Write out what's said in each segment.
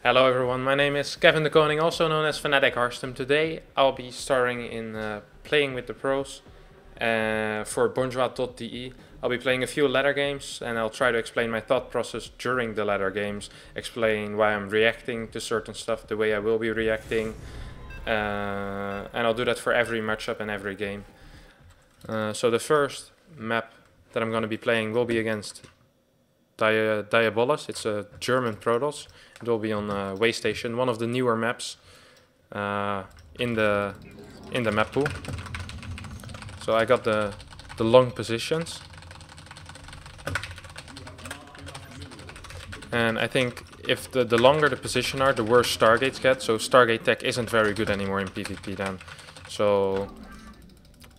Hello everyone, my name is Kevin de Koning, also known as Fanatic Harstem. Today I'll be starring in playing with the pros for Bonjwa.de. I'll be playing a few ladder games and I'll try to explain my thought process during the ladder games, explain why I'm reacting to certain stuff, the way I will be reacting, and I'll do that for every matchup and every game. So the first map that I'm going to be playing will be against Diabolus. It's a German Protoss. It will be on Waystation, one of the newer maps in the map pool. So I got the long positions, and I think if the longer the position are, the worse Stargates get. So Stargate tech isn't very good anymore in PvP then. So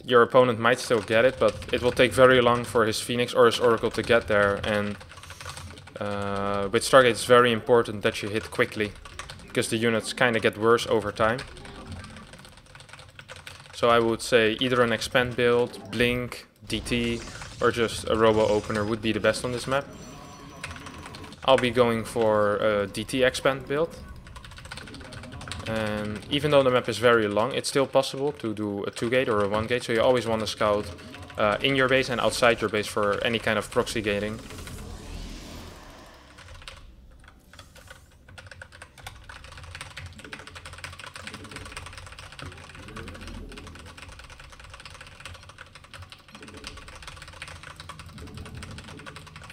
your opponent might still get it, but it will take very long for his Phoenix or his Oracle to get there. And with Stargate it's very important that you hit quickly, because the units kind of get worse over time. So I would say either an expand build, blink, DT, or just a robo opener would be the best on this map. I'll be going for a DT expand build. And even though the map is very long, it's still possible to do a 2-gate or a 1-gate. So you always want to scout in your base and outside your base for any kind of proxy gating.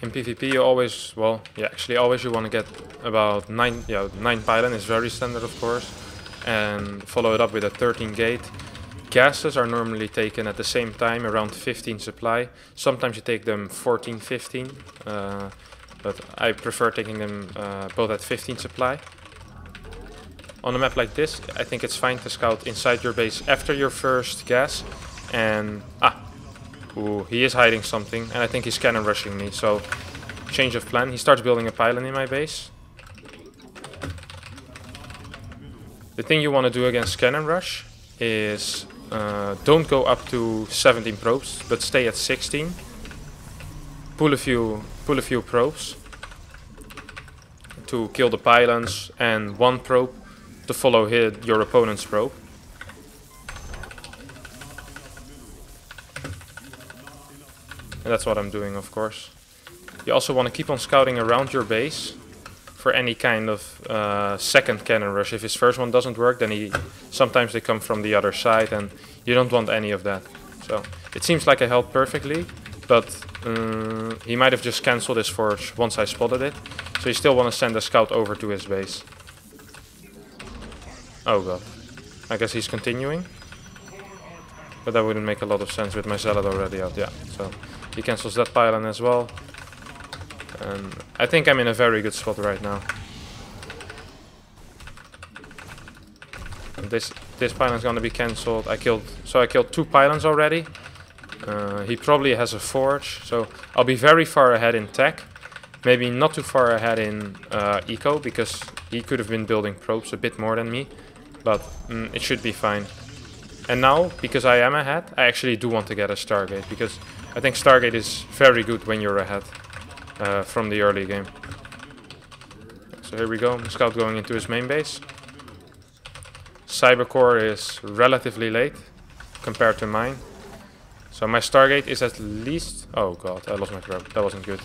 In PvP you always, actually always you want to get about 9 pylon is very standard of course, and follow it up with a 13 gate. Gases are normally taken at the same time, around 15 supply. Sometimes you take them 14, 15, but I prefer taking them both at 15 supply. On a map like this, I think it's fine to scout inside your base after your first gas, and ooh, he is hiding something, and I think he's cannon rushing me, so change of plan. He starts building a pylon in my base. The thing you want to do against cannon rush is don't go up to 17 probes, but stay at 16. Pull a few probes to kill the pylons, and one probe to follow your opponent's probe. And that's what I'm doing, of course. You also want to keep on scouting around your base for any kind of second cannon rush. If his first one doesn't work, then sometimes they come from the other side, and you don't want any of that. So it seems like I held perfectly, but he might have just cancelled his forge once I spotted it. So you still want to send a scout over to his base. Oh god. I guess he's continuing. But that wouldn't make a lot of sense with my Zealot already out, yeah. So he cancels that pylon as well. And I think I'm in a very good spot right now. And this pylon's gonna be cancelled. I killed 2 pylons already. He probably has a forge, so I'll be very far ahead in tech. Maybe not too far ahead in eco, because he could have been building probes a bit more than me. But it should be fine. And now, because I am ahead, I actually do want to get a Stargate, because I think Stargate is very good when you're ahead from the early game. So here we go, Scout going into his main base. Cybercore is relatively late compared to mine. So my Stargate is at least... Oh god, I lost my probe, that wasn't good.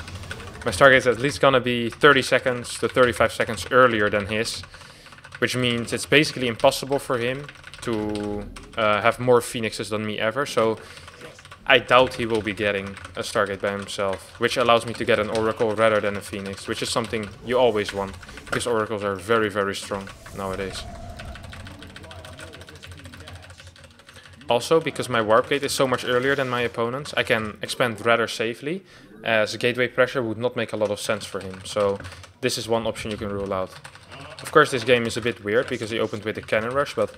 My Stargate is at least gonna be 30 seconds to 35 seconds earlier than his, which means it's basically impossible for him to have more Phoenixes than me ever, so I doubt he will be getting a Stargate by himself, which allows me to get an Oracle rather than a Phoenix, which is something you always want, because Oracles are very, very strong nowadays. Also, because my Warp Gate is so much earlier than my opponent's, I can expand rather safely, as gateway pressure would not make a lot of sense for him, so this is one option you can rule out. Of course, this game is a bit weird because he opened with a cannon rush, but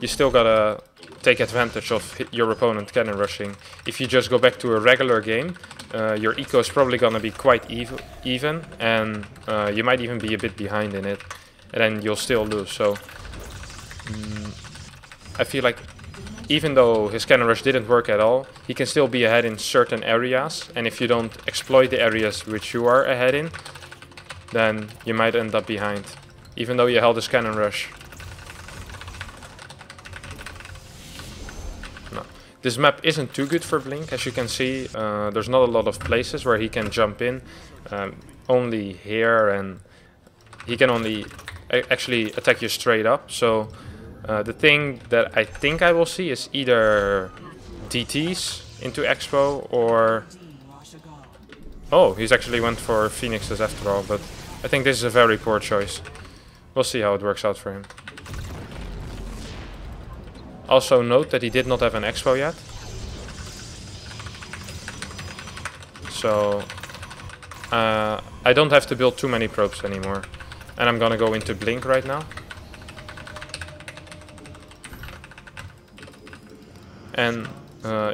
you still gotta take advantage of your opponent cannon rushing. If you just go back to a regular game, your eco is probably gonna be quite even, and you might even be a bit behind in it, and then you'll still lose. So I feel like even though his cannon rush didn't work at all, he can still be ahead in certain areas, and if you don't exploit the areas which you are ahead in, then you might end up behind. even though you held his cannon rush. No. This map isn't too good for Blink, as you can see. There's not a lot of places where he can jump in. Only here, and he can only actually attack you straight up. So the thing that I think I will see is either DTs into Expo or... Oh, he's actually went for Phoenixes after all, but I think this is a very poor choice. We'll see how it works out for him. Also note that he did not have an Expo yet. So I don't have to build too many probes anymore. And I'm gonna go into Blink right now. And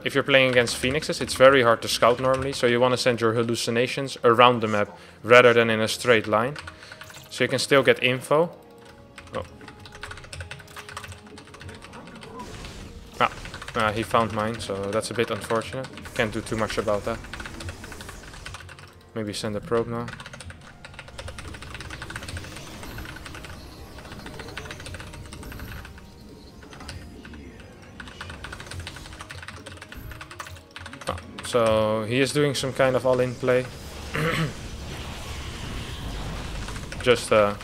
if you're playing against Phoenixes, it's very hard to scout normally. So you want to send your hallucinations around the map rather than in a straight line. So you can still get info. Oh. He found mine, so that's a bit unfortunate. Can't do too much about that. Maybe send a probe now. So he is doing some kind of all-in play. Just I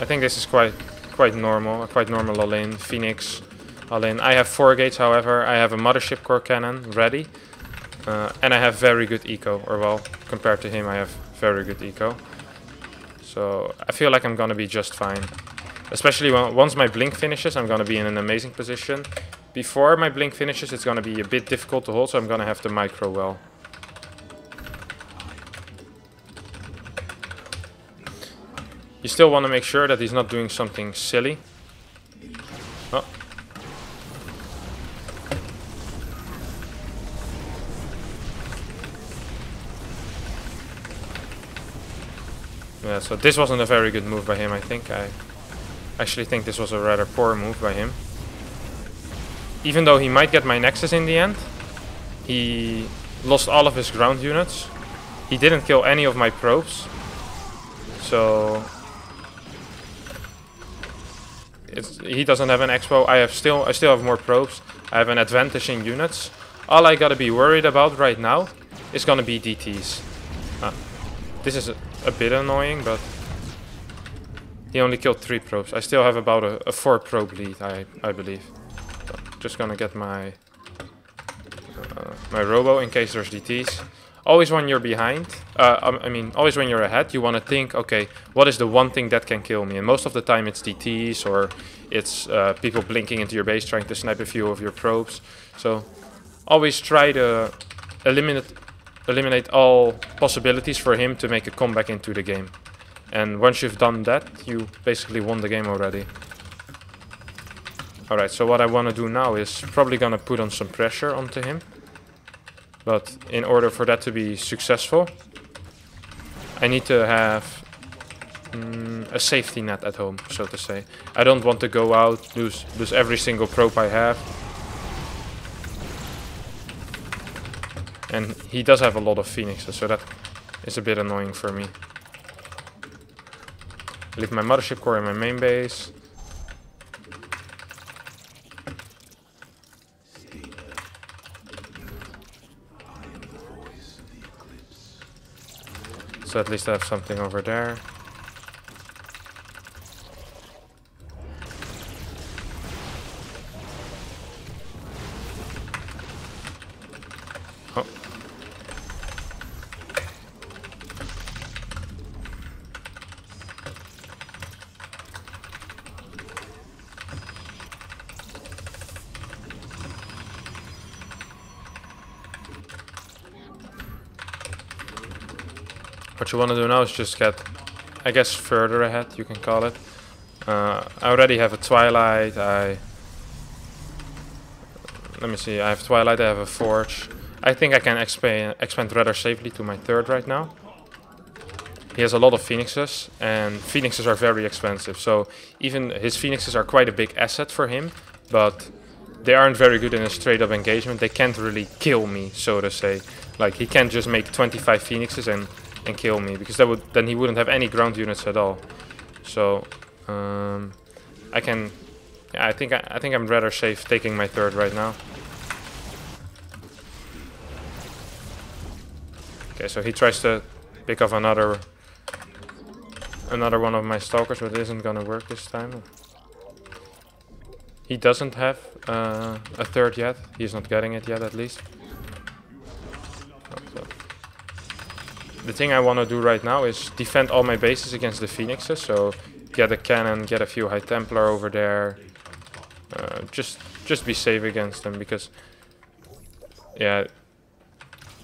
think this is quite normal, a quite normal all-in. Phoenix all-in. I have 4 gates, however. I have a mothership core cannon ready, and I have very good eco, or well, compared to him, I have very good eco. So I feel like I'm gonna be just fine. Especially once my blink finishes, I'm gonna be in an amazing position. Before my blink finishes, it's gonna be a bit difficult to hold, so I'm gonna have to micro well. You still want to make sure that he's not doing something silly. Oh. Yeah, so this wasn't a very good move by him, I think. I actually think this was a rather poor move by him. Even though he might get my Nexus in the end, he lost all of his ground units. He didn't kill any of my probes. So he doesn't have an expo. I still have more probes. I have an advantage in units. All I gotta be worried about right now is gonna be DTs. This is a bit annoying, but he only killed 3 probes. I still have about a 4 probe lead, I believe. So just gonna get my my robo in case there's DTs. Always when you're behind, always when you're ahead, you want to think, okay, what is the one thing that can kill me? And most of the time it's DTs or it's people blinking into your base trying to snipe a few of your probes. So always try to eliminate all possibilities for him to make a comeback into the game. And once you've done that, you basically won the game already. Alright, so what I want to do now is probably gonna put on some pressure onto him. But in order for that to be successful, I need to have a safety net at home, so to say. I don't want to go out, lose every single probe I have. And he does have a lot of phoenixes, so that is a bit annoying for me. Leave my mothership core in my main base. So at least I have something over there. Oh. What you want to do now is just get, I guess, further ahead, you can call it. I already have a Twilight, let me see, I have Twilight, I have a Forge. I think I can expand rather safely to my 3rd right now. He has a lot of Phoenixes, and Phoenixes are very expensive. So even his Phoenixes are quite a big asset for him, but they aren't very good in a straight up engagement. They can't really kill me, so to say. Like, he can't just make 25 Phoenixes and kill me, because then he wouldn't have any ground units at all. So I can. Yeah, I think I'm rather safe taking my third right now. Okay, so he tries to pick off another one of my stalkers, but it isn't gonna work this time. He doesn't have a third yet. He's not getting it yet, at least. So the thing I want to do right now is defend all my bases against the Phoenixes. So get a cannon, get a few High Templar over there. Just be safe against them, because yeah,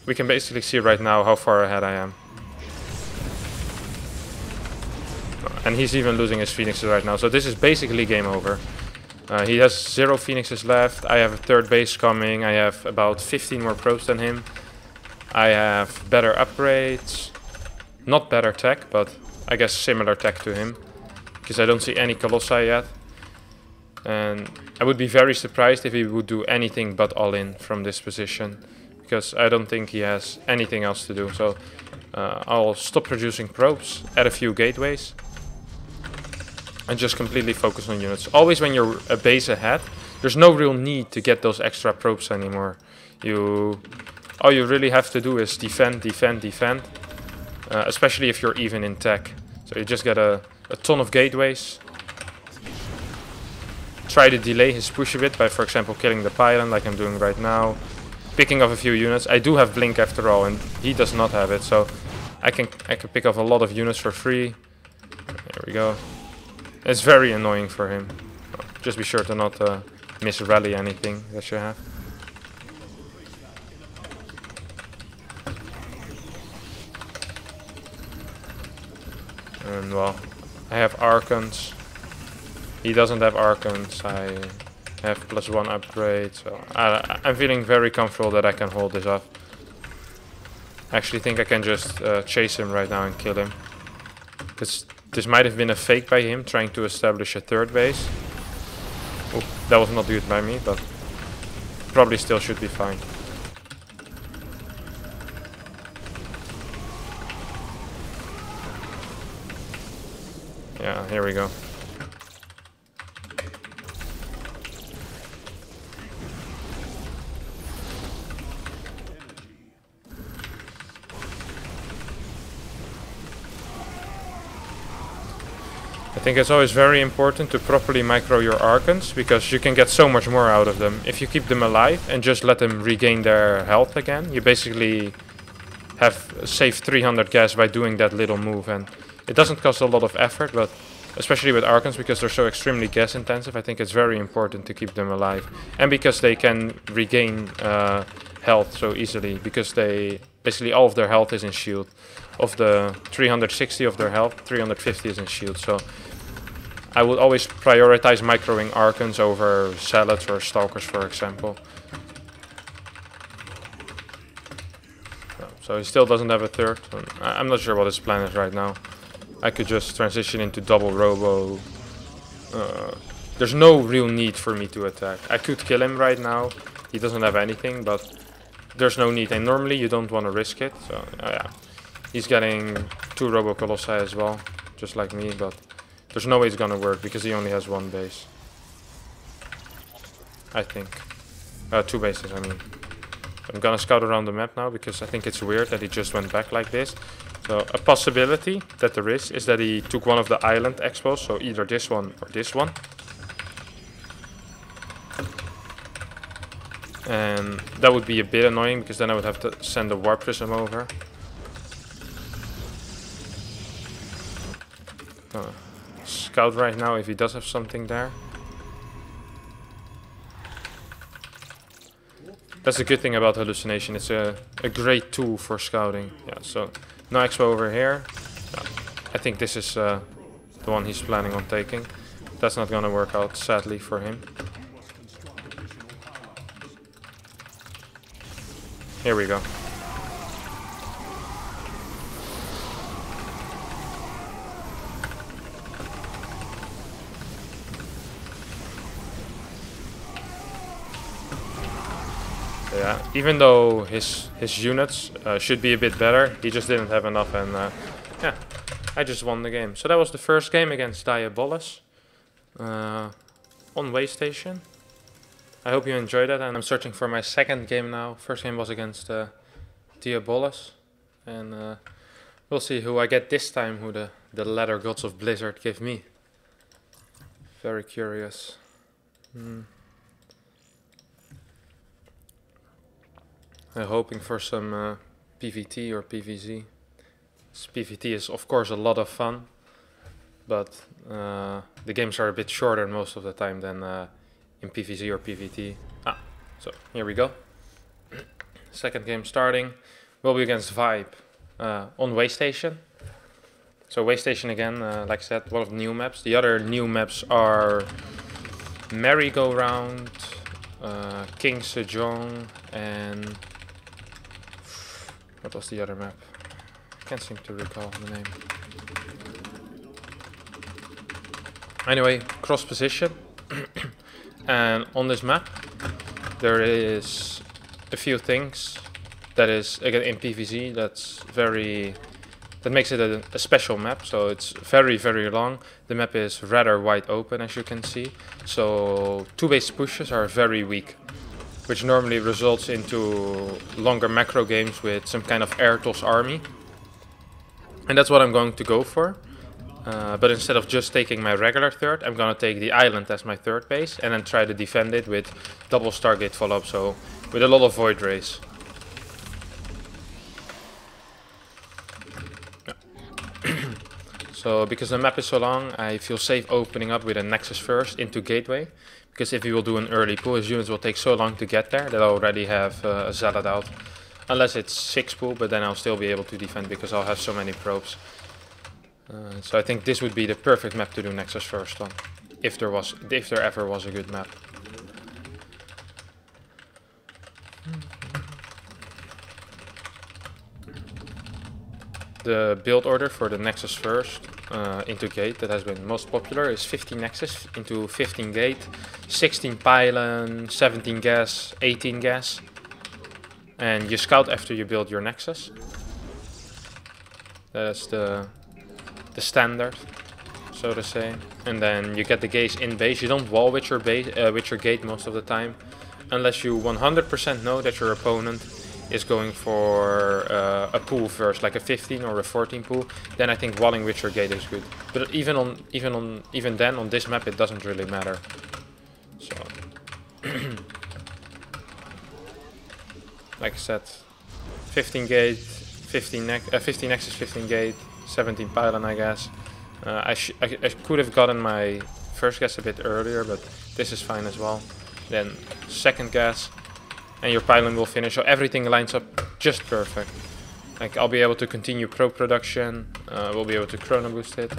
we can basically see right now how far ahead I am. And he's even losing his Phoenixes right now. So this is basically game over. He has 0 Phoenixes left. I have a third base coming. I have about 15 more probes than him. I have better upgrades. Not better tech, but I guess similar tech to him. Because I don't see any Colossi yet. And I would be very surprised if he would do anything but all in from this position. Because I don't think he has anything else to do. So I'll stop producing probes, add a few gateways. And just completely focus on units. Always when you're a base ahead, there's no real need to get those extra probes anymore. All you really have to do is defend, defend, defend. Especially if you're even in tech. So you just get a ton of gateways. Try to delay his push a bit by, for example, killing the pylon like I'm doing right now. Picking off a few units. I do have blink after all, and he does not have it. So I can pick off a lot of units for free. There we go. It's very annoying for him. Just be sure to not miss rally anything that you have. And well, I have Archons. He doesn't have Archons. I have +1 upgrade. So I'm feeling very comfortable that I can hold this off. I actually think I can just chase him right now and kill him. Because this might have been a fake by him, trying to establish a third base. Oop, that was not good by me, but probably still should be fine. Yeah, here we go. I think it's always very important to properly micro your Archons, because you can get so much more out of them. If you keep them alive and just let them regain their health again, you basically have saved 300 gas by doing that little move. And it doesn't cost a lot of effort, but especially with Archons, because they're so extremely gas intensive, I think it's very important to keep them alive. And because they can regain health so easily, because they basically all of their health is in shield. Of the 360 of their health, 350 is in shield. So I would always prioritize microing Archons over Zealots or Stalkers, for example. So he still doesn't have a third. I'm not sure what his plan is right now. I could just transition into double robo. There's no real need for me to attack. I could kill him right now. He doesn't have anything, but there's no need. And normally you don't want to risk it. So yeah, he's getting 2 robo colossi as well, just like me. But there's no way it's gonna work because he only has 1 base. I think 2 bases. I mean. I'm gonna scout around the map now because I think it's weird that he just went back like this. So a possibility that there is that he took one of the island expos, so either this one or this one. And that would be a bit annoying because then I would have to send a warp prism over. Scout right now if he does have something there. That's the good thing about hallucination. It's a great tool for scouting. Yeah, so no expo over here. I think this is the one he's planning on taking. That's not gonna work out, sadly, for him. Here we go. Yeah, even though his units should be a bit better, he just didn't have enough, and yeah, I just won the game. So that was the first game against Diabolus on Waystation. I hope you enjoyed that, and I'm searching for my second game now. First game was against Diabolus, and we'll see who I get this time, who the Leather Gods of Blizzard give me. Very curious. I'm hoping for some PvT or PvZ. PvT is of course a lot of fun, but the games are a bit shorter most of the time than in PvZ or PvT. So here we go. Second game starting. Will be against Vibe on Waystation. So Waystation again, like I said, one of the new maps. The other new maps are Merry-Go-Round, King Sejong, and what was the other map? Can't seem to recall the name. Anyway, cross position. And on this map there is a few things that is, again, in PvZ, that makes it a special map. So it's very, very long. The map is rather wide open, as you can see. So two-base pushes are very weak, which normally results into longer macro games with some kind of air toss army. And that's what I'm going to go for. But instead of just taking my regular third, I'm going to take the island as my third base and then try to defend it with double Stargate follow-up, so with a lot of Void Rays. So because the map is so long, I feel safe opening up with a Nexus first into Gateway. Because if you will do an early pull, his units will take so long to get there that I already have a Zealot out. Unless it's 6 pull, but then I'll still be able to defend because I'll have so many probes. So I think this would be the perfect map to do Nexus first on, if there ever was a good map. The build order for the Nexus first into Gate that has been most popular is 15 Nexus into 15 Gate, 16 Pylon, 17 Gas, 18 Gas. And you scout after you build your Nexus. That's the standard, so to say. And then you get the gaze in base. You don't wall with your base, with your gate most of the time, unless you 100% know that your opponent is going for a pool first, like a 15 or a 14 pool. Then I think walling with your gate is good. But even then on this map it doesn't really matter. So like I said, 15 gate, 15 Nexus, 15 gate, 17 Pylon, I guess. I could have gotten my first gas a bit earlier, but this is fine as well. Then second gas, and your Pylon will finish. So everything lines up just perfect. Like, I'll be able to continue probe production. We'll be able to chrono boost it.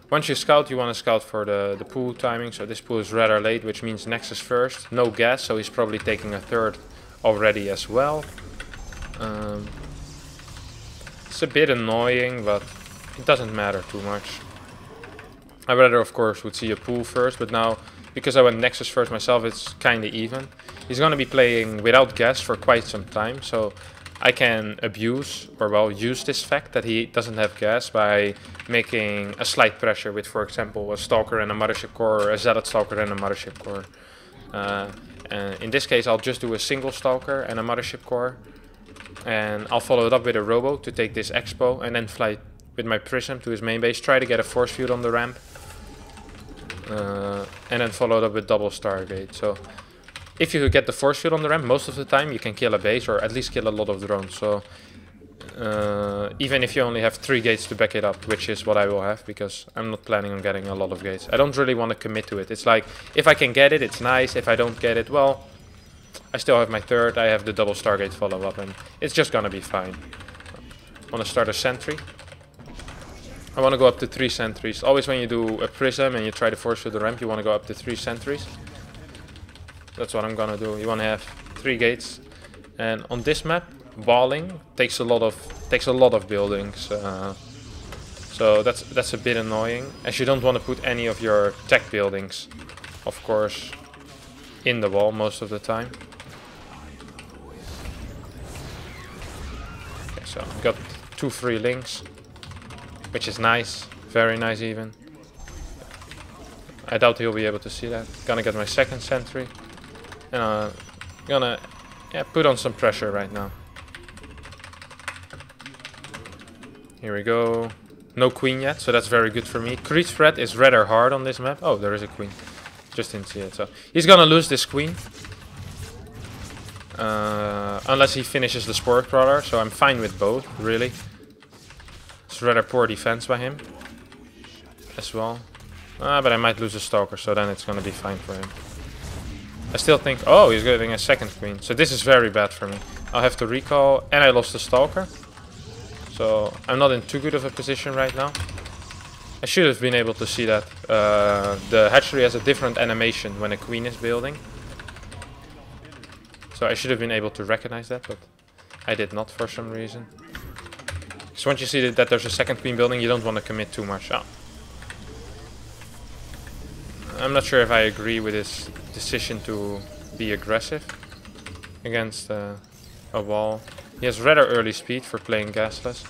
Once you scout, you want to scout for the pool timing. So this pool is rather late, which means Nexus first. No gas, so he's probably taking a third already as well. It's a bit annoying, but it doesn't matter too much. I rather, of course, would see a pool first, but now, because I went Nexus first myself, it's kinda even. He's gonna be playing without gas for quite some time, so I can abuse, or well, use this fact that he doesn't have gas by making a slight pressure with, for example, a Stalker and a Mothership Core, or a Zealot Stalker and a Mothership Core. In this case, I'll just do a single Stalker and a Mothership Core, and I'll follow it up with a Robo to take this Expo, and then fly with my Prism to his main base, try to get a Force Field on the ramp, and then follow it up with double Stargate. So if you get the Force Field on the ramp, most of the time you can kill a base, or at least kill a lot of drones. So even if you only have 3 gates to back it up, which is what I will have, because I'm not planning on getting a lot of gates. I don't really want to commit to it. It's like, if I can get it, it's nice. If I don't get it, well, I still have my third. I have the double Stargate follow-up, and it's just gonna be fine. I want to start a sentry. I want to go up to 3 sentries. Always when you do a Prism and you try to force through the ramp, you want to go up to 3 sentries. That's what I'm gonna do. You want to have 3 gates. And on this map, walling takes a lot of buildings. So that's a bit annoying, as you don't want to put any of your tech buildings, of course, in the wall most of the time. Okay, so I've got 2 free links. which is nice. Very nice even. I doubt he'll be able to see that. Gonna get my second sentry. And gonna put on some pressure right now. Here we go. No queen yet, so that's very good for me. Creep threat is rather hard on this map. Oh, there is a queen. Just didn't see it. So he's gonna lose this queen. Unless he finishes the Spore Crawler, so I'm fine with both, really. It's rather poor defense by him. As well. But I might lose a Stalker, so then it's gonna be fine for him. I still think... Oh, he's getting a second queen. So this is very bad for me. I'll have to recall, and I lost the Stalker. So I'm not in too good of a position right now. I should have been able to see that. The hatchery has a different animation when a queen is building. So I should have been able to recognize that, but I did not for some reason. Because once you see that there's a second queen building, you don't want to commit too much. Oh. I'm not sure if I agree with his decision to be aggressive against a wall. He has rather early speed for playing gasless.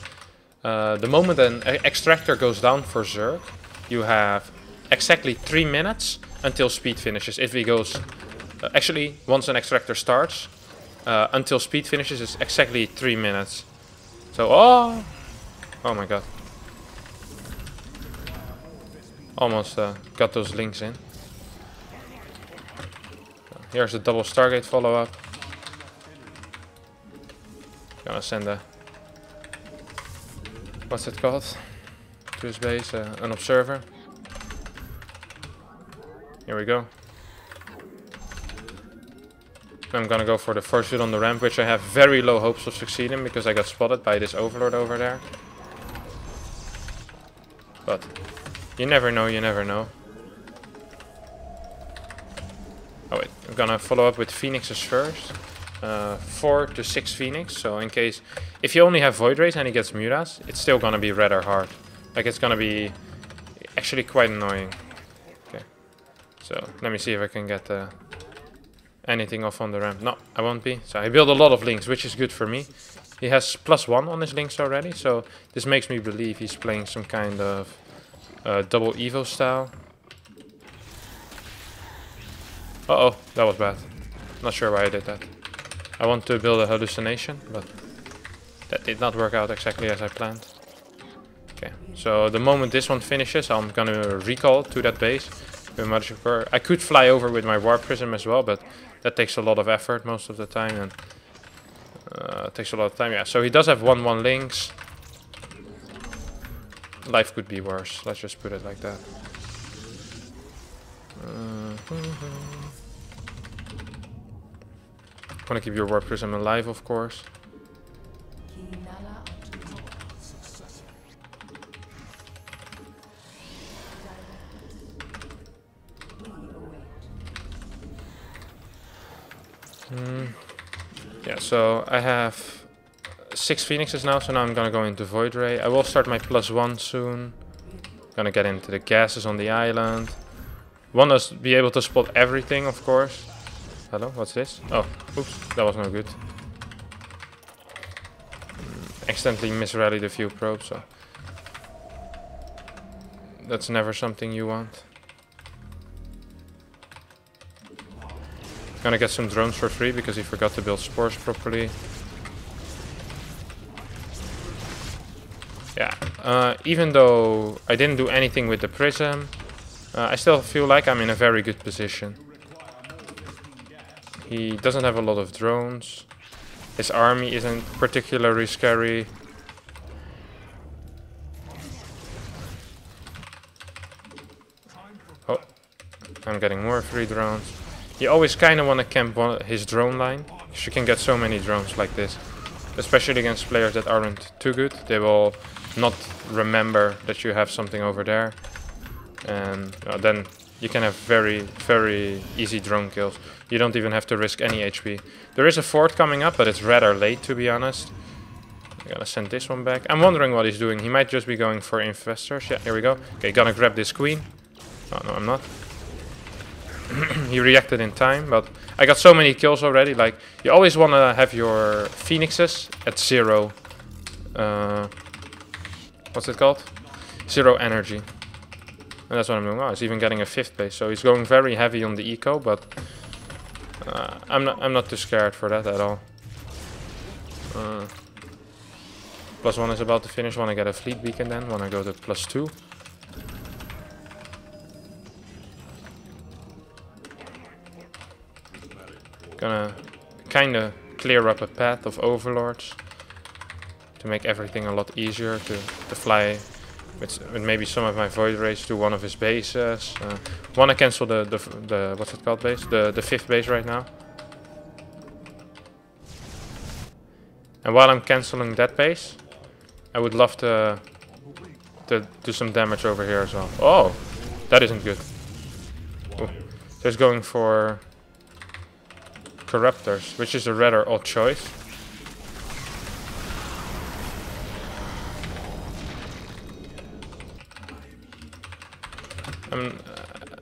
The moment an extractor goes down for Zerg, you have exactly 3 minutes until speed finishes. If he goes... actually, once an extractor starts, until speed finishes, it's exactly 3 minutes. So, oh my god. Almost got those links in. Here's the double Stargate follow-up. Gonna send a... what's it called? To his base, an observer. Here we go. I'm gonna go for the first hit on the ramp, which I have very low hopes of succeeding because I got spotted by this overlord over there. But you never know, you never know. Oh wait, I'm gonna follow up with Phoenixes first. 4 to 6 Phoenix, so in case... if you only have Void Rays and he gets Mutas, it's still gonna be rather hard. Like, it's gonna be actually quite annoying. Okay, so let me see if I can get anything off on the ramp. No, I won't be. So I build a lot of links, which is good for me. He has +1 on his links already, so this makes me believe he's playing some kind of double Evo style. Uh-oh, that was bad. Not sure why I did that. I want to build a hallucination, but that did not work out exactly as I planned. Okay, so the moment this one finishes, I'm gonna recall to that base with Magic Core. I could fly over with my Warp Prism as well, but that takes a lot of effort most of the time, and it takes a lot of time. Yeah, so he does have 1/1 links. Life could be worse, let's just put it like that. Want to keep your Warp Prism alive, of course. Yeah, so I have 6 Phoenixes now, so now I'm gonna go into Void Ray. I will start my +1 soon. Gonna get into the gases on the island. Want to be able to spot everything, of course. Hello, what's this? Oh, oops, that was no good. Accidentally misrallied a few probes, so that's never something you want. Gonna get some drones for free because he forgot to build spores properly. Yeah, even though I didn't do anything with the prism, I still feel like I'm in a very good position. He doesn't have a lot of drones. His army isn't particularly scary. Oh, I'm getting more free drones. You always kind of want to camp his drone line, because you can get so many drones like this. Especially against players that aren't too good. They will not remember that you have something over there. And then you can have very, very easy drone kills. You don't even have to risk any HP. There is a fort coming up, but it's rather late, to be honest. I'm gonna send this one back. I'm wondering what he's doing. He might just be going for investors. Yeah, here we go. Okay, gonna grab this queen. Oh, no, I'm not. He reacted in time, but I got so many kills already. Like, you always want to have your Phoenixes at 0. What's it called? 0 energy. And that's what I'm doing. Oh, he's even getting a 5th base, so he's going very heavy on the eco, but I'm not too scared for that at all. +1 is about to finish. Want to get a fleet beacon then. Want to go to +2. Gonna kinda clear up a path of overlords to make everything a lot easier to fly with maybe some of my void rays to one of his bases. Want to cancel the what's it called base? The 5th base right now. And while I'm canceling that base, I would love to do some damage over here as well. Oh, that isn't good. Ooh. Just going for Corruptors, which is a rather odd choice.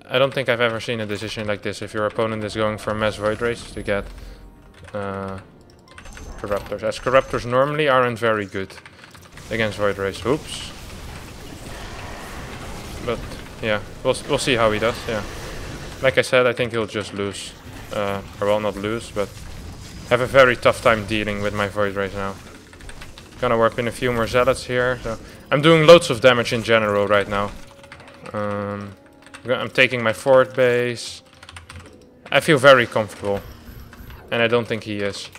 I don't think I've ever seen a decision like this. If your opponent is going for mass void rays to get Corruptors, as Corruptors normally aren't very good against void rays. Oops. But yeah, we'll see how he does. Yeah, like I said, I think he'll just lose. Or well, not lose, but have a very tough time dealing with my void rays now. Gonna warp in a few more zealots here. So I'm doing loads of damage in general right now. I'm taking my 4th base. I feel very comfortable, and I don't think he is.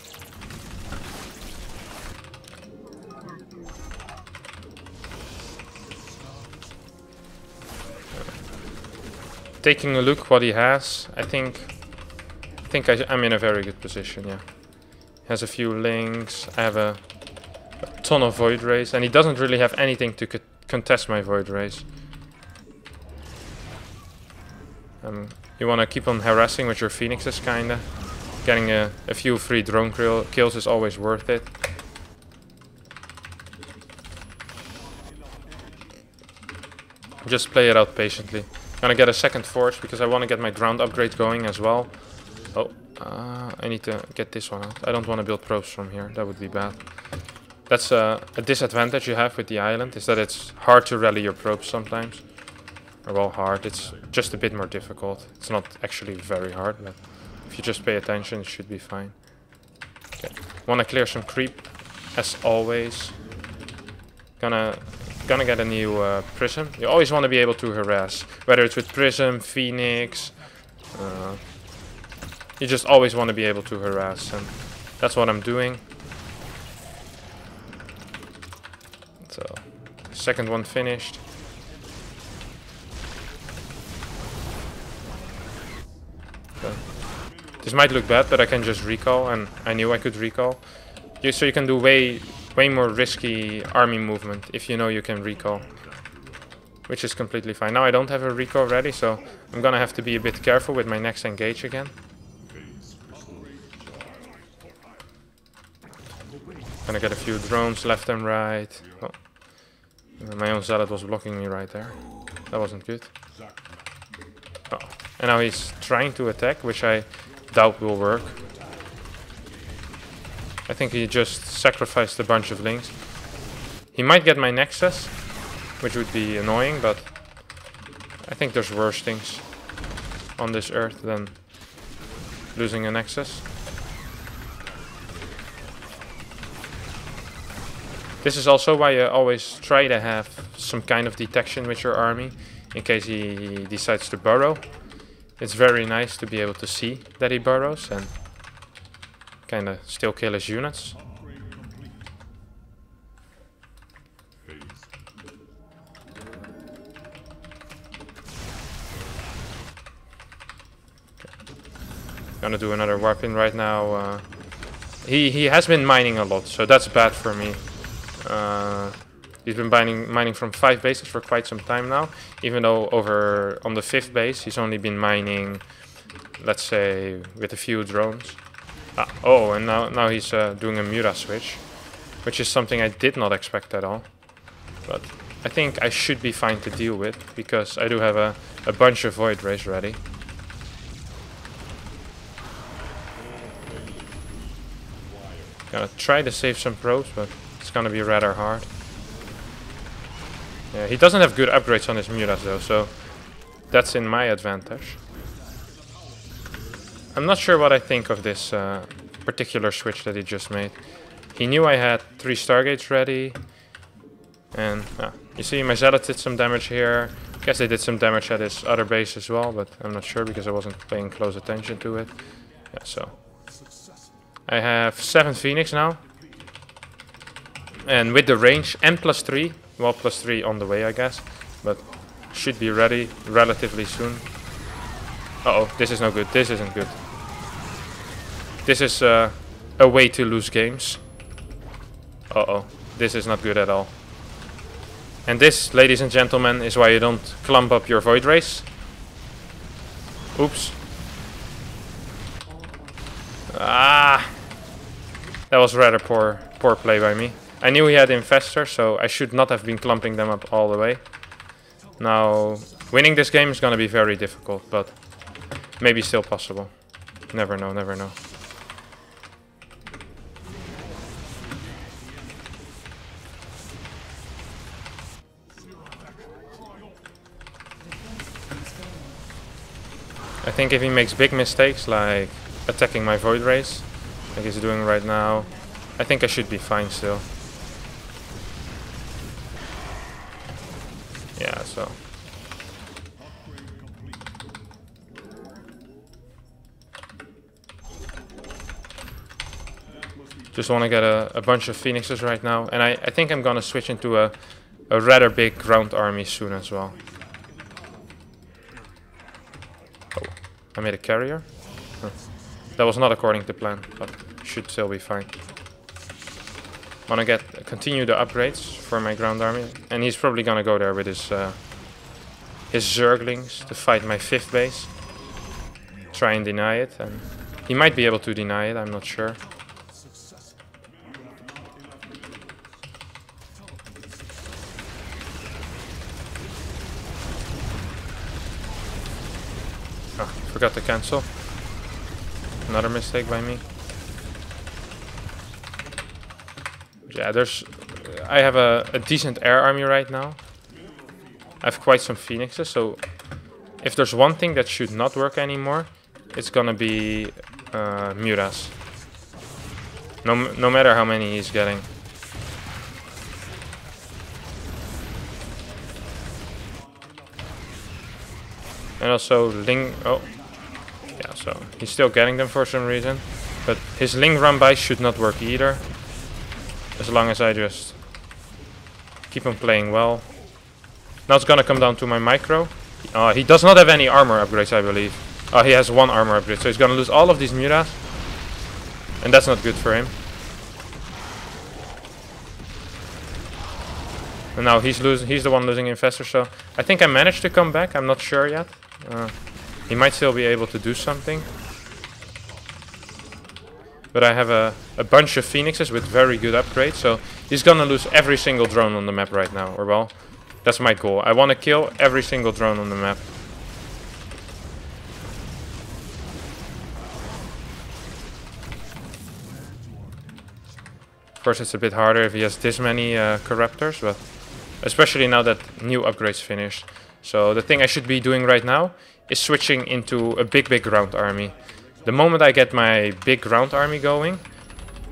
Taking a look what he has, I think I'm in a very good position. Yeah, has a few links. I have a ton of void rays, and he doesn't really have anything to contest my void rays. You want to keep on harassing with your phoenixes, kinda. Getting a few free drone kills is always worth it. Just play it out patiently. Gonna get a 2nd forge because I want to get my ground upgrade going as well. Oh, I need to get this one out. I don't want to build probes from here. That would be bad. That's a disadvantage you have with the island, is that it's hard to rally your probes sometimes. Or well, hard. It's just a bit more difficult. It's not actually very hard, but if you just pay attention, it should be fine. Okay. Want to clear some creep, as always. Gonna get a new prism. You always want to be able to harass, whether it's with prism, phoenix. You just always want to be able to harass, and that's what I'm doing. So, 2nd one finished. So, this might look bad, but I can just recall, and I knew I could recall. So you can do way more risky army movement if you know you can recall, which is completely fine. Now I don't have a recall ready, so I'm gonna have to be a bit careful with my next engage again. Gonna get a few drones left and right. Oh. My own zealot was blocking me right there. That wasn't good. Oh. And now he's trying to attack, which I doubt will work. I think he just sacrificed a bunch of links. He might get my nexus, which would be annoying, but I think there's worse things on this earth than losing a nexus. This is also why you always try to have some kind of detection with your army, in case he decides to burrow. It's very nice to be able to see that he burrows and kind of still kill his units. Gonna do another warp-in right now. He has been mining a lot, so that's bad for me. He's been mining from 5 bases for quite some time now, even though over on the 5th base he's only been mining, let's say, with a few drones. Oh, and now he's doing a Mura switch, which is something I did not expect at all. But I think I should be fine to deal with, because I do have a bunch of Void Rays ready. Gonna try to save some probes, but it's gonna be rather hard. Yeah, he doesn't have good upgrades on his Muras though, so that's in my advantage. I'm not sure what I think of this particular switch that he just made. He knew I had 3 Stargates ready. And you see my Zealots did some damage here. Guess they did some damage at his other base as well, but I'm not sure because I wasn't paying close attention to it. Yeah, so I have 7 Phoenix now. And with the range and +3, well, +3 on the way I guess, but should be ready relatively soon. Uh-oh, this is no good, this isn't good. This is a way to lose games. Uh-oh, this is not good at all. And this, ladies and gentlemen, is why you don't clump up your Void Race. Oops. Ah, that was rather poor play by me. I knew he had Infestor, so I should not have been clumping them up all the way. Now, winning this game is going to be very difficult, but maybe still possible. Never know, never know. I think if he makes big mistakes, like attacking my Void Race, like he's doing right now, I think I should be fine still. Yeah, so. Just want to get a bunch of Phoenixes right now, and I think I'm gonna switch into a rather big ground army soon as well. I made a carrier. Huh. That was not according to plan, but should still be fine. Wanna continue the upgrades for my ground army, and he's probably gonna go there with his Zerglings to fight my 5th base. Try and deny it, and he might be able to deny it. I'm not sure. Oh, forgot to cancel. Another mistake by me. Yeah, I have a decent air army right now. I have quite some Phoenixes, so if there's one thing that should not work anymore, it's gonna be Muras. No matter how many he's getting. And also Ling, oh, yeah, so he's still getting them for some reason. But his Ling run-by should not work either. As long as I just keep on playing well. Now it's gonna come down to my micro. He does not have any armor upgrades, I believe. He has 1 armor upgrade, so he's gonna lose all of these Muras. And that's not good for him. And now he's the one losing Infestor, so I think I managed to come back, I'm not sure yet. He might still be able to do something. But I have a bunch of Phoenixes with very good upgrades, so he's gonna lose every single drone on the map right now, or well, that's my goal. I want to kill every single drone on the map. Of course it's a bit harder if he has this many Corruptors, but especially now that new upgrades finished. So the thing I should be doing right now is switching into a big ground army. The moment I get my big ground army going,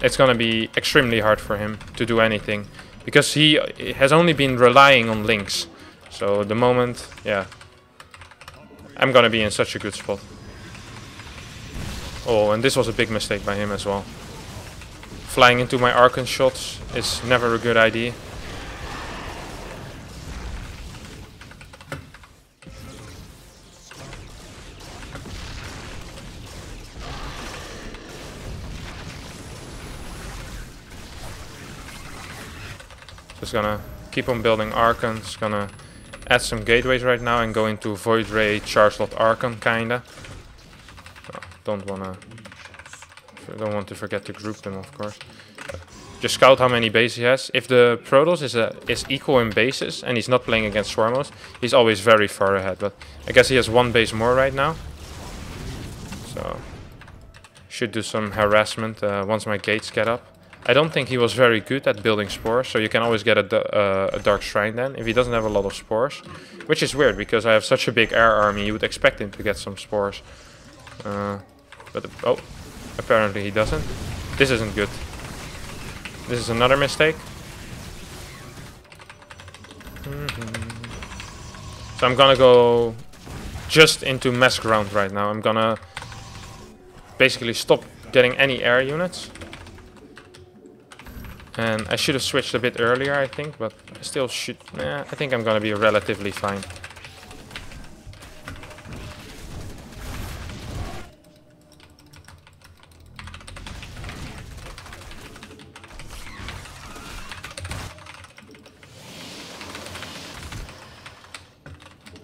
it's gonna be extremely hard for him to do anything. Because he has only been relying on links. So the moment, yeah, I'm gonna be in such a good spot. Oh, and this was a big mistake by him as well. Flying into my Archon shots is never a good idea. Just gonna keep on building Archons, gonna add some gateways right now and go into Void Ray, Charge Lot Archon kinda. Oh, don't want to forget to group them, of course. Just scout how many bases he has. If the Protoss is equal in bases and he's not playing against Swarmos, he's always very far ahead. But I guess he has 1 base more right now. So should do some harassment once my gates get up. I don't think he was very good at building spores, so you can always get a Dark Shrine then, if he doesn't have a lot of spores. Which is weird, because I have such a big air army, you would expect him to get some spores. But, oh, apparently he doesn't. This isn't good. This is another mistake. So I'm gonna go just into mess ground right now. I'm gonna basically stop getting any air units. And I should have switched a bit earlier, I think, but I still should... I think I'm gonna be relatively fine.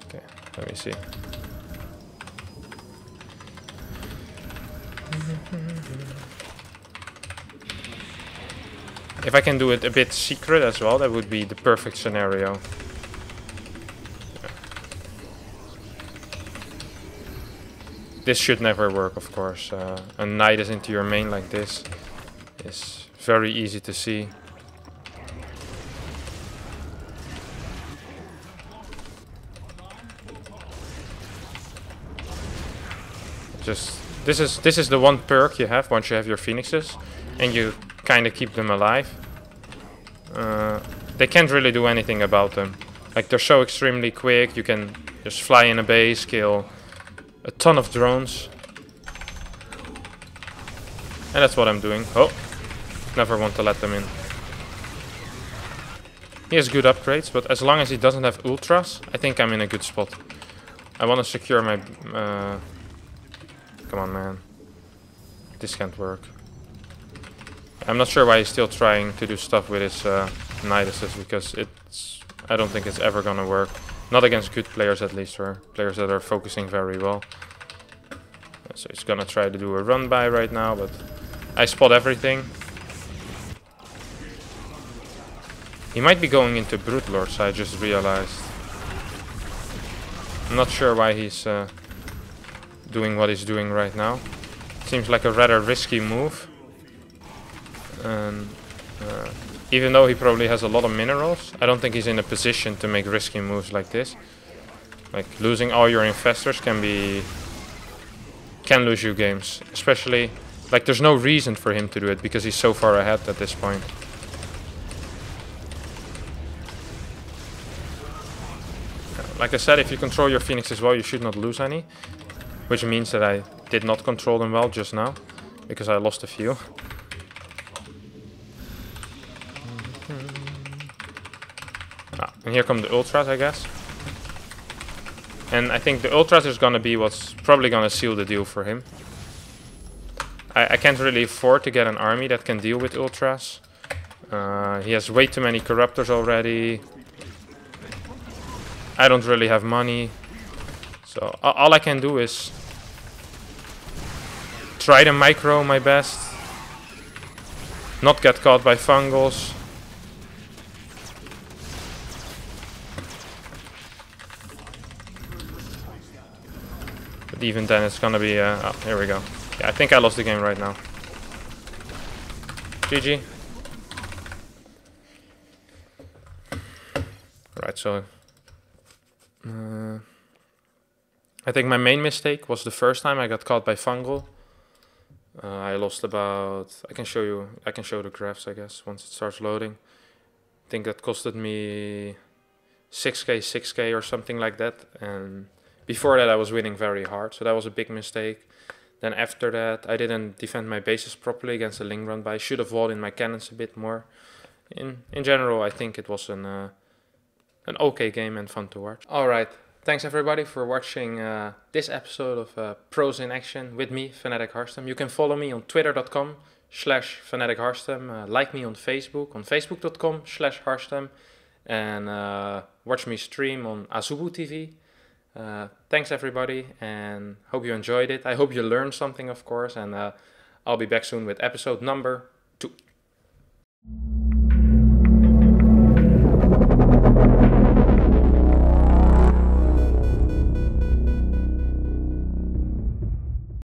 Okay, let me see. If I can do it a bit secret as well, that would be the perfect scenario. Yeah. This should never work, of course. A knight is into your main like this is very easy to see. Just this is the one perk you have once you have your phoenixes, and you kind of keep them alive. They can't really do anything about them. Like, they're so extremely quick, you can just fly in a base, kill a ton of drones. And that's what I'm doing. Oh, never want to let them in. He has good upgrades, but as long as he doesn't have ultras, I think I'm in a good spot. I want to secure my... Come on, man. This can't work. I'm not sure why he's still trying to do stuff with his Knight Assist, because I don't think it's ever gonna work. Not against good players, at least, or players that are focusing very well. So he's gonna try to do a run by right now, but I spot everything. He might be going into Brute Lords, I just realized. I'm not sure why he's doing what he's doing right now. Seems like a rather risky move. And even though he probably has a lot of minerals, I don't think he's in a position to make risky moves like this. Like, losing all your infestors can lose you games. Especially, like, there's no reason for him to do it because he's so far ahead at this point. Like I said, if you control your Phoenixes well, you should not lose any. Which means that I did not control them well just now, because I lost a few. And here come the Ultras, I guess. And I think the Ultras is gonna be what's probably gonna seal the deal for him. I can't really afford to get an army that can deal with Ultras. He has way too many Corruptors already. I don't really have money. So all I can do is try to micro my best. Not get caught by fungals. But even then it's gonna be... oh, here we go. Yeah, I think I lost the game right now. GG. Right, so... I think my main mistake was the first time I got caught by fungal. I lost about... I can show the graphs, I guess, once it starts loading. I think that costed me 6k, 6k or something like that. And before that I was winning very hard, so that was a big mistake. Then after that I didn't defend my bases properly against the Ling run by. I should have walled in my cannons a bit more. In general, I think it was an okay game and fun to watch. Alright, thanks everybody for watching this episode of Pros in Action with me, Fanatic Harstem. You can follow me on twitter.com/FanaticHarstem, like me on facebook.com/Harstem, and watch me stream on Azubu TV. Thanks everybody, and hope you enjoyed it. I hope you learned something, of course, and I'll be back soon with episode number